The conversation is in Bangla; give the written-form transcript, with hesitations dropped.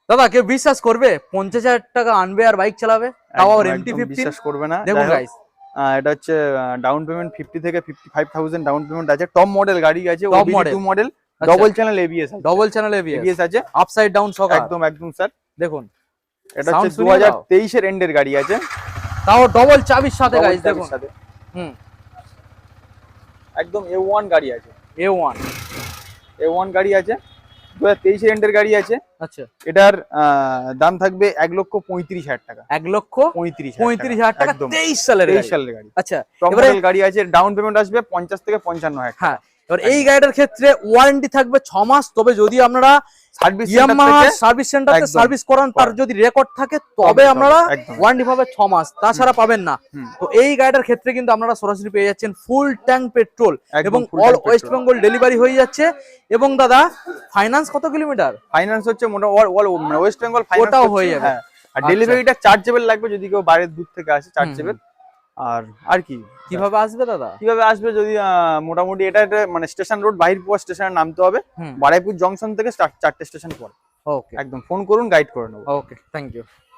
দাদা কেউ বিশ্বাস করবে 50,000 টাকা আনবে আর বাইক চালাবে, তাও আবার এমটি 15? বিশ্বাস করবে না। দেখুন গাইস, এটা হচ্ছে ডাউন পেমেন্ট 50 থেকে 55,000 ডাউন পেমেন্ট আছে। টপ মডেল গাড়ি আছে, top OBD model 2 model, double channel ABS আছে। ডবল চ্যানেল এবিএস এবিএস আছে, আপসাইড ডাউন সকার। একদম একদম স্যার। দেখুন এটা Sound হচ্ছে শুনিয়ে দাও। 2023 এর এন্ডের গাড়ি আছে, তাও ডবল চাবির সাথে double গাইস চাবির দেখুন। সাথে। হুম, একদম A1 গাড়ি আছে, A1। A1 গাড়ি আছে, 2023 এর এন্ডের গাড়ি আছে। আচ্ছা, এটার দাম থাকবে 1,35,000 টাকা। 1,35,000 টাকা, একদম 23 সালের 23 গাড়ি। সালের গাড়ি। আচ্ছা, টপ এবারে মডেল গাড়ি আছে, ডাউন পেমেন্ট আসবে 50 থেকে 55,000 হ্যাঁ, টাকা। এবার এই গাড়িটার ক্ষেত্রে ওয়ারেন্টি থাকবে 6 মাস। তবে যদি আপনারা সার্ভিস ইয়ামাহা সার্ভিস সেন্টারে একদম সার্ভিস করান, তার যদি রেকর্ড থাকে তবে আপনারা একদম। ওয়ারেন্টি পাবে 6 মাস, তাছাড়া পাবেন না। হুম। তো এই গাড়িটার ক্ষেত্রে কিন্তু আপনারা সরাসরি পেয়ে যাচ্ছেন ফুল ট্যাঙ্ক পেট্রোল একদম এবং full all tank West petrol। Bengal delivery হয়ে যাচ্ছে। এবং দাদা ফাইন্যান্স কত কিলোমিটার? ফাইন্যান্স হচ্ছে ওয়েস্ট বেঙ্গল ওটাও হয়ে যাবে। হ্যাঁ। আর আচ্ছা। ডেলিভারিটা চার্জেবল লাগবে, যদি কেউ বাইরের দূর থেকে আসে চার্জেবল। আর কি কিভাবে আসবে দাদা? কিভাবে আসবে, যদি মোটামুটি এটা একটা মানে স্টেশন রোড, বাহিরপুর স্টেশনে নামতে হবে। হুম। বারাইপুর জংশন থেকে 4টে স্টেশন পরে ওকে, একদম ফোন করুন, গাইড করে নেবো। ওকে, থ্যাংক ইউ।